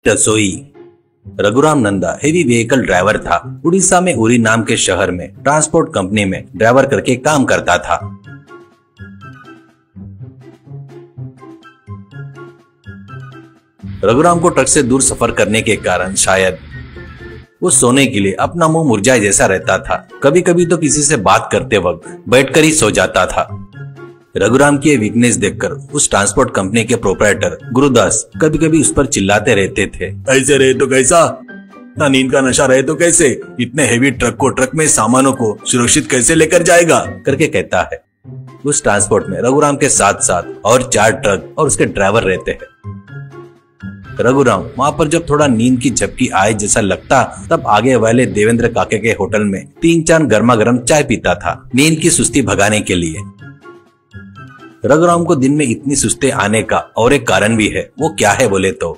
रसोई। Raghuram Nanda heavy vehicle driver था। उड़ीसा में उरी नाम के शहर में ट्रांसपोर्ट कंपनी में ड्राइवर करके काम करता था। रघुराम को ट्रक से दूर सफर करने के कारण शायद वो सोने के लिए अपना मुंह मुरझाए जैसा रहता था। कभी कभी तो किसी से बात करते वक्त बैठकर ही सो जाता था। रघुराम की वीकनेस देखकर उस ट्रांसपोर्ट कंपनी के प्रोपराइटर गुरुदास कभी कभी उस पर चिल्लाते रहते थे, ऐसे रहे तो कैसा, ना नींद का नशा रहे तो कैसे, इतने हेवी ट्रक में सामानों को सुरक्षित कैसे लेकर जाएगा करके कहता है। उस ट्रांसपोर्ट में रघुराम के साथ साथ और 4 ट्रक और उसके ड्राइवर रहते हैं। रघुराम वहाँ पर जब थोड़ा नींद की झपकी आए जैसा लगता, तब आगे वाले देवेंद्र काके के होटल में 3-4 गर्मा गर्म चाय पीता था, नींद की सुस्ती भगाने के लिए। रघुराम को दिन में इतनी सुस्ती आने का और एक कारण भी है। वो क्या है बोले तो,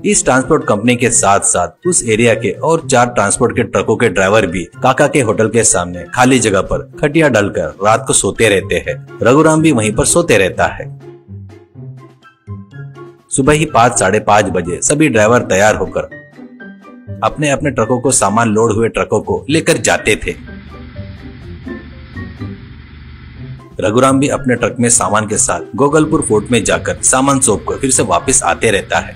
इस ट्रांसपोर्ट कंपनी के साथ साथ उस एरिया के और 4 ट्रांसपोर्ट के ट्रकों के ड्राइवर भी काका के होटल के सामने खाली जगह पर खटिया डालकर रात को सोते रहते हैं। रघुराम भी वहीं पर सोते रहता है। सुबह ही 5-5:30 बजे सभी ड्राइवर तैयार होकर अपने अपने ट्रकों को, सामान लोड हुए ट्रकों को लेकर जाते थे। रघुराम भी अपने ट्रक में सामान के साथ गोगलपुर फोर्ट में जाकर सामान सौंप कर फिर से वापस आते रहता है।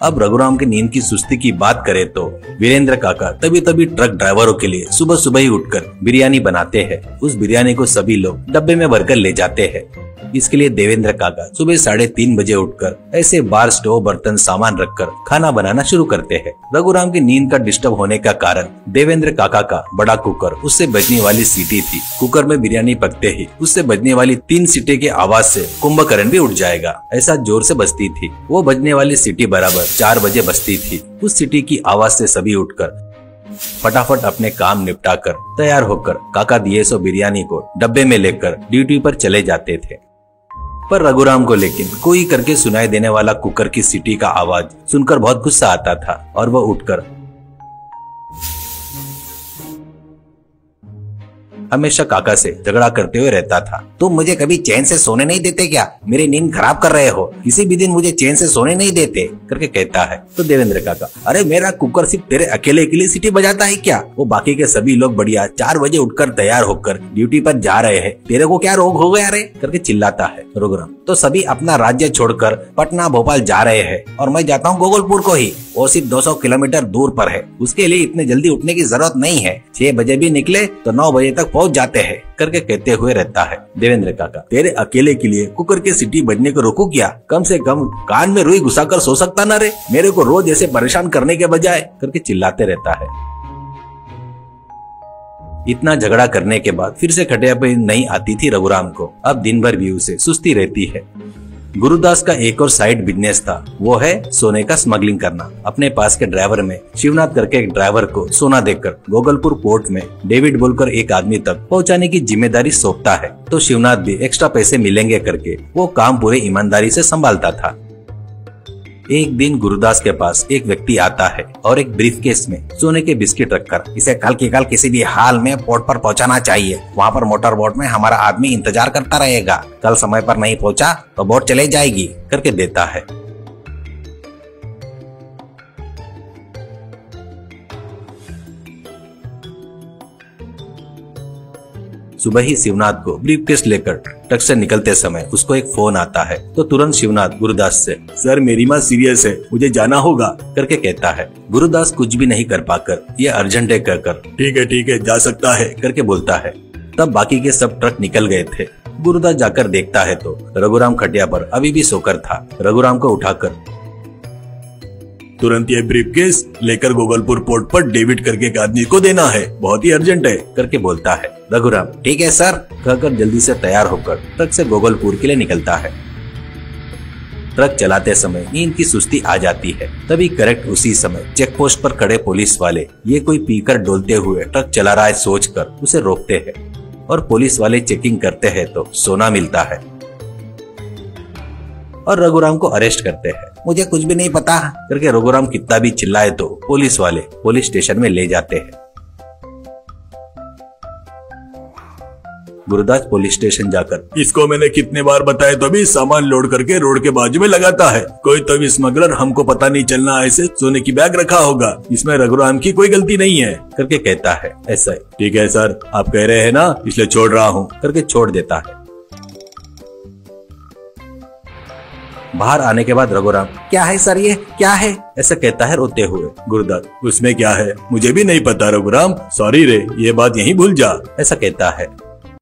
अब रघुराम की नींद की सुस्ती की बात करें तो वीरेंद्र काका तभी ट्रक ड्राइवरों के लिए सुबह सुबह ही उठकर बिरयानी बनाते हैं। उस बिरयानी को सभी लोग डब्बे में भरकर ले जाते हैं। इसके लिए देवेंद्र काका सुबह 3:30 बजे उठकर ऐसे बार, स्टोव, बर्तन सामान रखकर खाना बनाना शुरू करते हैं। रघुराम की नींद का डिस्टर्ब होने का कारण देवेंद्र काका का बड़ा कुकर, उससे बजने वाली सीटी थी। कुकर में बिरयानी पकते ही उससे बजने वाली 3 सीटी की आवाज से कुंभकर्ण भी उठ जाएगा, ऐसा जोर से बजती थी। वो बजने वाली सीटी बराबर 4 बजे बजती थी। उस सीटी की आवाज से सभी उठकर फटाफट अपने काम निपटा कर तैयार होकर काका दिए सो बिरयानी को डब्बे में लेकर ड्यूटी पर चले जाते थे। पर रघुराम को लेकिन कोई करके सुनाई देने वाला कुकर की सीटी का आवाज सुनकर बहुत गुस्सा आता था और वह उठकर हमेशा काका से झगड़ा करते हुए रहता था। तुम मुझे कभी चैन से सोने नहीं देते क्या? मेरी नींद खराब कर रहे हो, किसी भी दिन मुझे चैन से सोने नहीं देते करके कहता है। तो देवेंद्र काका, अरे मेरा कुकर सिर्फ तेरे अकेले के लिए सीटी बजाता है क्या? वो बाकी के सभी लोग बढ़िया 4 बजे उठकर तैयार होकर ड्यूटी पर जा रहे हैं, तेरे को क्या रोग हो गया रे करके चिल्लाता है रघुराम। तो सभी अपना राज्य छोड़कर पटना भोपाल जा रहे हैं और मैं जाता हूँ गोकुलपुर को ही, वो सिर्फ 200 किलोमीटर दूर पर है, उसके लिए इतने जल्दी उठने की जरूरत नहीं है, 6 बजे भी निकले तो 9 बजे तक पहुंच जाते हैं करके कहते हुए रहता है। देवेंद्र काका, तेरे अकेले के लिए कुकर के सीटी बजने को रोकू क्या? कम से कम कान में रुई घुसाकर सो सकता ना रे, मेरे को रोज ऐसे परेशान करने के बजाय करके चिल्लाते रहता है। इतना झगड़ा करने के बाद फिर से खटिया पे नहीं आती थी रघुराम को। अब दिन भर भी उसे सुस्ती रहती है। गुरुदास का एक और साइड बिजनेस था, वो है सोने का स्मगलिंग करना। अपने पास के ड्राइवर में शिवनाथ करके एक ड्राइवर को सोना देकर गोगलपुर पोर्ट में डेविड बोलकर एक आदमी तक पहुंचाने की जिम्मेदारी सौंपता है। तो शिवनाथ भी एक्स्ट्रा पैसे मिलेंगे करके वो काम पूरे ईमानदारी से संभालता था। एक दिन गुरुदास के पास एक व्यक्ति आता है और एक ब्रीफकेस में सोने के बिस्किट रखकर, इसे कल की कल किसी भी हाल में पोर्ट पर पहुंचाना चाहिए, वहाँ पर मोटर बोट में हमारा आदमी इंतजार करता रहेगा, कल समय पर नहीं पहुंचा तो बोट चले जाएगी करके देता है। सुबह ही शिवनाथ को ब्रीफकेस लेकर ट्रक से निकलते समय उसको एक फोन आता है। तो तुरंत शिवनाथ गुरुदास से, सर मेरी माँ सीरियस है, मुझे जाना होगा करके कहता है। गुरुदास कुछ भी नहीं कर पाकर ये अर्जेंट है कहकर ठीक है जा सकता है करके बोलता है। तब बाकी के सब ट्रक निकल गए थे। गुरुदास जाकर देखता है तो रघुराम खटिया पर अभी भी सोकर था। रघुराम को उठाकर तुरंत ये ब्रीफकेस लेकर गोगलपुर पोर्ट पर डेविड करके एक आदमी को देना है, बहुत ही अर्जेंट है करके बोलता है। रघुराम ठीक है सर कहकर जल्दी से तैयार होकर ट्रक से गोगलपुर के लिए निकलता है। ट्रक चलाते समय नींद की सुस्ती आ जाती है। तभी करेक्ट उसी समय चेक पोस्ट पर खड़े पुलिस वाले ये कोई पीकर डोलते हुए ट्रक चला रहा है सोचकर उसे रोकते हैं और पुलिस वाले चेकिंग करते हैं तो सोना मिलता है और रघुराम को अरेस्ट करते हैं। मुझे कुछ भी नहीं पता करके रघुराम कितना भी चिल्लाए तो पुलिस वाले पुलिस स्टेशन में ले जाते हैं। गुरुदास पुलिस स्टेशन जाकर, इसको मैंने कितने बार बताया तो भी सामान लोड करके रोड के बाजू में लगाता है। कोई तो स्मगलर हमको पता नहीं चलना ऐसे सोने की बैग रखा होगा, इसमें रघुराम की कोई गलती नहीं है करके कहता है एसआई। ठीक है सर, आप कह रहे हैं ना, इसलिए छोड़ रहा हूँ करके छोड़ देता है। बाहर आने के बाद रघुराम, क्या है सर ये क्या है, ऐसा कहता है रोते हुए। गुरुदास, उसमें क्या है मुझे भी नहीं पता रघुराम, सॉरी रे, ये बात यहीं भूल जा, ऐसा कहता है।